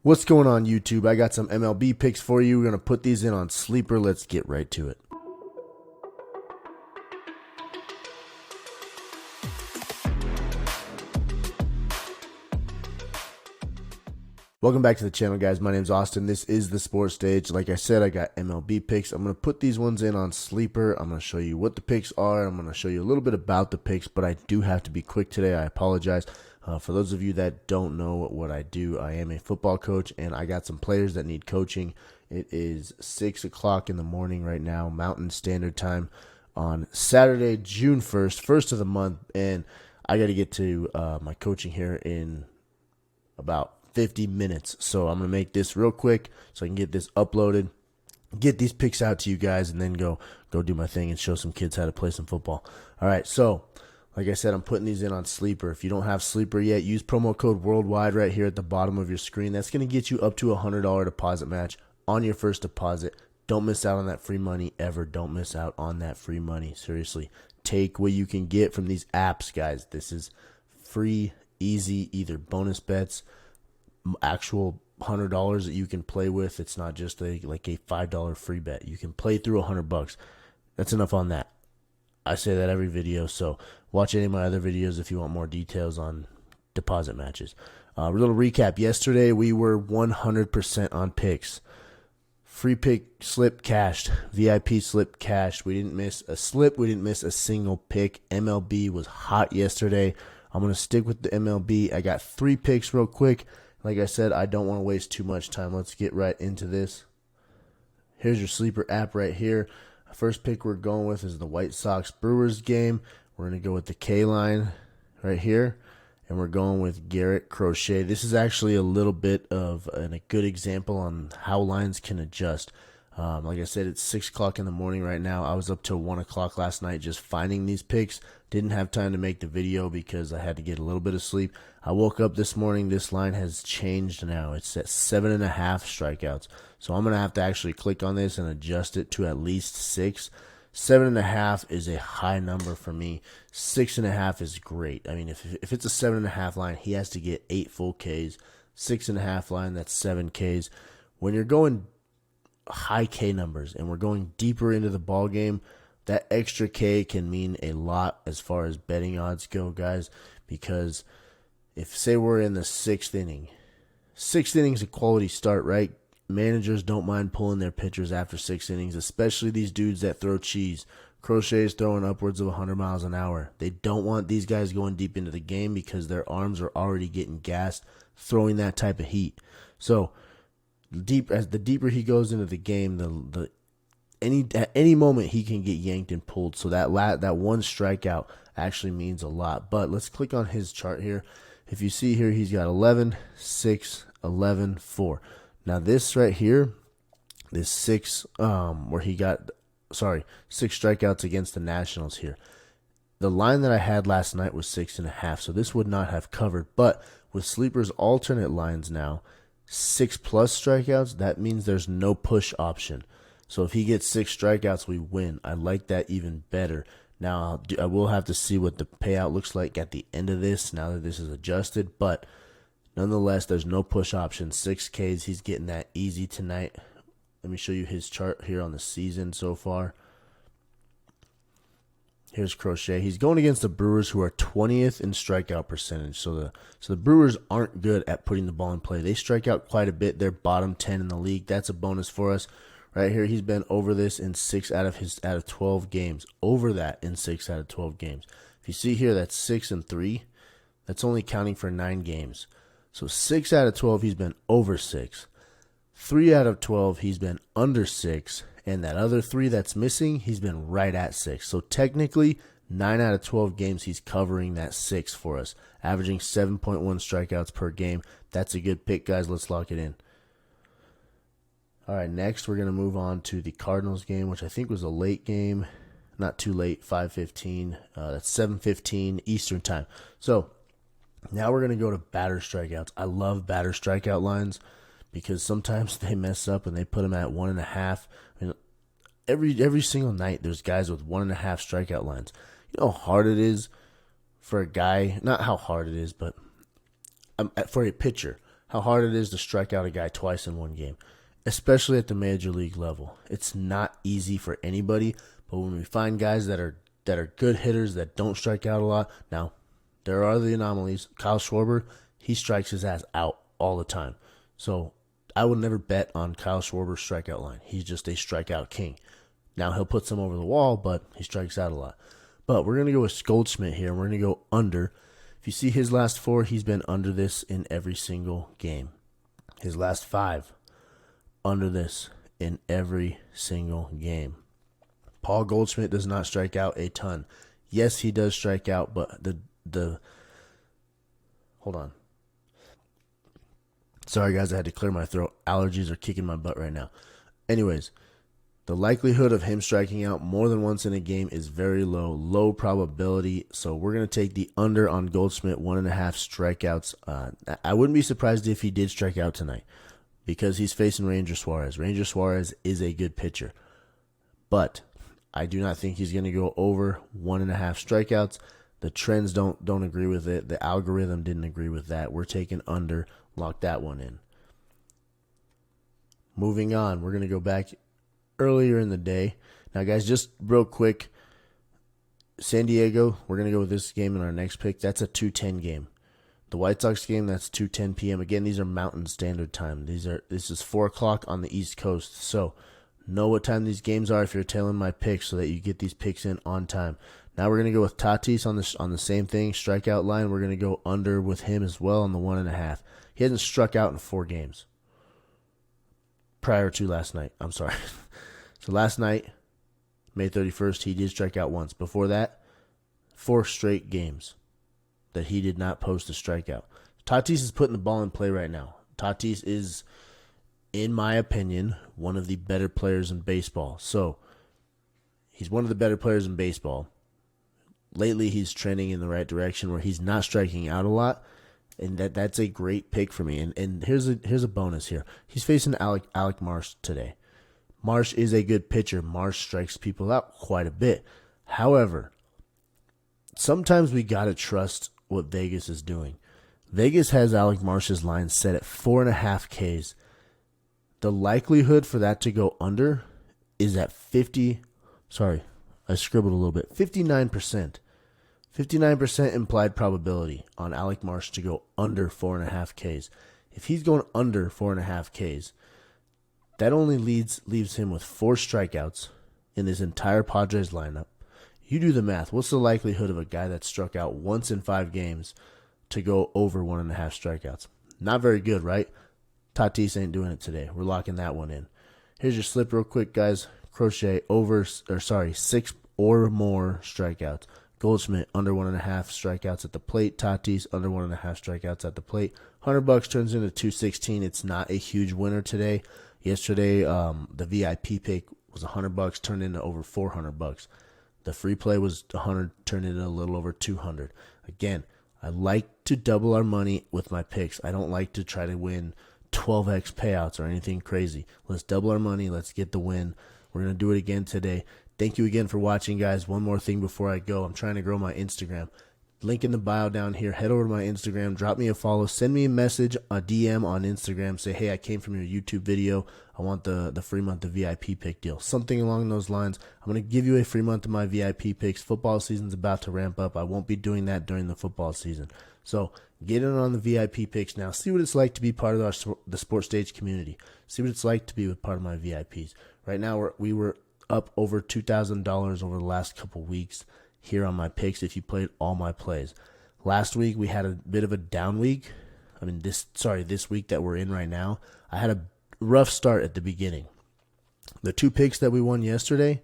What's going on, YouTube? I got some MLB picks for you. We're going to put these in on Sleeper. Let's get right to it. Welcome back to the channel, guys. My name's Austin. This is the Sports Stage. Like I said, I got MLB picks. I'm going to put these ones in on Sleeper. I'm going to show you what the picks are. I'm going to show you a little bit about the picks, but I do have to be quick today. I apologize. For those of you that don't know what I do, I am a football coach, and I got some players that need coaching. It is 6 o'clock in the morning right now, Mountain Standard Time, on Saturday, June 1st, first of the month, and I got to get to my coaching here in about 50 minutes. So I'm going to make this real quick so I can get this uploaded, get these picks out to you guys, and then go do my thing and show some kids how to play some football. All right, so like I said, I'm putting these in on Sleeper. If you don't have Sleeper yet, use promo code WORLDWIDE right here at the bottom of your screen. That's going to get you up to a $100 deposit match on your first deposit. Don't miss out on that free money ever. Don't miss out on that free money. Seriously, take what you can get from these apps, guys. This is free, easy, either bonus bets, actual $100 that you can play with. It's not just like a $5 free bet. You can play through $100. That's enough on that. I say that every video, so watch any of my other videos if you want more details on deposit matches. A little recap. Yesterday, we were 100% on picks. Free pick slip cashed. VIP slip cashed. We didn't miss a slip. We didn't miss a single pick. MLB was hot yesterday. I'm going to stick with the MLB. I got 3 picks real quick. Like I said, I don't want to waste too much time. Let's get right into this. Here's your Sleeper app right here. First pick we're going with is the White Sox-Brewers game. We're going to go with the K line right here, and we're going with Garrett Crochet. This is actually a little bit of a good example on how lines can adjust. Like I said, it's 6 o'clock in the morning right now. I was up till 1 o'clock last night just finding these picks. Didn't have time to make the video because I had to get a little bit of sleep. I woke up this morning. This line has changed now. It's at 7.5 strikeouts. So I'm going to have to actually click on this and adjust it to at least 6. 7.5 is a high number for me. 6.5 is great. I mean, if it's a 7.5 line, he has to get 8 full Ks. 6.5 line, that's 7 Ks. When you're going high K numbers and we're going deeper into the ball game, that extra K can mean a lot as far as betting odds go, guys, because if, say, we're in the 6th inning, 6th inning's a quality start, right? Managers don't mind pulling their pitchers after 6 innings, especially these dudes that throw cheese. Crochet is throwing upwards of 100 miles an hour. They don't want these guys going deep into the game because their arms are already getting gassed throwing that type of heat. So as the deeper he goes into the game, at any moment he can get yanked and pulled. So that one strikeout actually means a lot. But let's click on his chart here. If you see here, he's got 11, 6, 11, 4. Now this right here, this 6, where he got, 6 strikeouts against the Nationals here. The line that I had last night was 6.5, so this would not have covered. But with Sleeper's alternate lines now, 6+ strikeouts, that means there's no push option. So if he gets 6 strikeouts, we win. I like that even better. Now, I will have to see what the payout looks like at the end of this now that this is adjusted. But nonetheless, there's no push option. 6 Ks, he's getting that easy tonight. Let me show you his chart here on the season so far. Here's Crochet. He's going against the Brewers, who are 20th in strikeout percentage. So the Brewers aren't good at putting the ball in play. They strike out quite a bit. They're bottom 10 in the league. That's a bonus for us. Right here, he's been over this in 6 out of 12 games. Over that in 6 out of 12 games. If you see here, that's 6 and 3. That's only counting for 9 games. So 6 out of 12, he's been over 6. 3 out of 12, he's been under 6. And that other 3 that's missing, he's been right at 6. So technically, 9 out of 12 games, he's covering that 6 for us, averaging 7.1 strikeouts per game. That's a good pick, guys. Let's lock it in. All right, next we're going to move on to the Cardinals game, which I think was a late game. Not too late, 5:15. That's 7:15 Eastern time. So now we're going to go to batter strikeouts. I love batter strikeout lines because sometimes they mess up and they put them at 1.5. I mean, every single night there's guys with 1.5 strikeout lines. You know how hard it is for a guy, not how hard it is, but for a pitcher, how hard it is to strike out a guy twice in one game, especially at the major league level. It's not easy for anybody, but when we find guys that are good hitters that don't strike out a lot, now there are the anomalies. Kyle Schwarber, he strikes his ass out all the time. So I would never bet on Kyle Schwarber's strikeout line. He's just a strikeout king. Now he'll put some over the wall, but he strikes out a lot. But we're going to go with Goldschmidt here, and we're going to go under. If you see his last 4, he's been under this in every single game. His last 5, under this in every single game. Paul Goldschmidt does not strike out a ton. Yes, he does strike out, but hold on. Sorry, guys, I had to clear my throat. Allergies are kicking my butt right now. Anyways, the likelihood of him striking out more than once in a game is very low probability. So we're going to take the under on Goldschmidt, 1.5 strikeouts. I wouldn't be surprised if he did strike out tonight because he's facing Ranger Suarez. Ranger Suarez is a good pitcher, but I do not think he's going to go over 1.5 strikeouts. The trends don't agree with it. The algorithm didn't agree with that. We're taking under. Lock that one in. Moving on, we're going to go back earlier in the day. Now, guys, just real quick, San Diego, we're going to go with this game in our next pick. That's a 2:10 game. The White Sox game, that's 2:10 p.m. Again, these are Mountain Standard Time. This is 4 o'clock on the East Coast. So know what time these games are if you're tailing my picks so that you get these picks in on time. Now we're going to go with Tatis on the same thing, strikeout line. We're going to go under with him as well on the 1.5. He hasn't struck out in 4 games prior to last night. I'm sorry. So last night, May 31st, he did strike out once. Before that, 4 straight games that he did not post a strikeout. Tatis is putting the ball in play right now. Tatis is, in my opinion, one of the better players in baseball. So he's one of the better players in baseball. Lately, he's trending in the right direction where he's not striking out a lot, and that's a great pick for me. And here's a bonus here. He's facing Alec Marsh today. Marsh is a good pitcher. Marsh strikes people out quite a bit. However, sometimes we got to trust what Vegas is doing. Vegas has Alec Marsh's line set at 4.5 Ks. The likelihood for that to go under is at 59%. 59% implied probability on Alec Marsh to go under 4.5 Ks. If he's going under 4.5 Ks, that only leaves him with 4 strikeouts in this entire Padres lineup. You do the math. What's the likelihood of a guy that struck out once in 5 games to go over 1.5 strikeouts? Not very good, right? Tatis ain't doing it today. We're locking that one in. Here's your slip real quick, guys. Crochet 6 or more strikeouts. Goldschmidt under 1.5 strikeouts at the plate. Tatis under 1.5 strikeouts at the plate. $100 turns into $216. It's not a huge winner today. Yesterday, the VIP pick was $100, turned into over $400. The free play was $100, turned into a little over $200. Again, I like to double our money with my picks. I don't like to try to win 12x payouts or anything crazy. Let's double our money. Let's get the win. We're going to do it again today. Thank you again for watching, guys. One more thing before I go. I'm trying to grow my Instagram. Link in the bio down here. Head over to my Instagram. Drop me a follow. Send me a message, a DM on Instagram. Say, hey, I came from your YouTube video. I want the free month of VIP pick deal. Something along those lines. I'm going to give you a free month of my VIP picks. Football season's about to ramp up. I won't be doing that during the football season. So get in on the VIP picks now. See what it's like to be part of the Sports Stage community. See what it's like to be part of my VIPs. Right now, we were up over $2,000 over the last couple weeks here on my picks if you played all my plays. Last week, we had a bit of a down week. This week that we're in right now, I had a rough start at the beginning. The 2 picks that we won yesterday,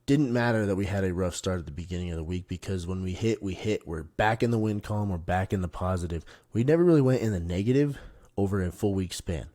didn't matter that we had a rough start at the beginning of the week because when we hit. We're back in the win column. We're back in the positive. We never really went in the negative over a full week span.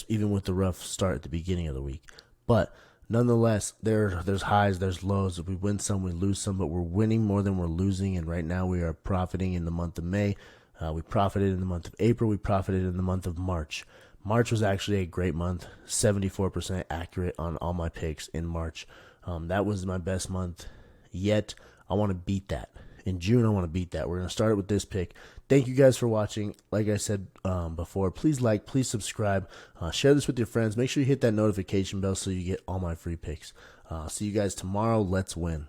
Even with the rough start at the beginning of the week. But nonetheless, there's highs, there's lows. We win some, we lose some, but we're winning more than we're losing. And right now we are profiting in the month of May. We profited in the month of April. We profited in the month of March. March was actually a great month. 74% accurate on all my picks in March. That was my best month yet. I want to beat that. In June, I want to beat that. We're going to start it with this pick. Thank you guys for watching. Like I said before, please like, please subscribe, share this with your friends. Make sure you hit that notification bell so you get all my free picks. See you guys tomorrow. Let's win.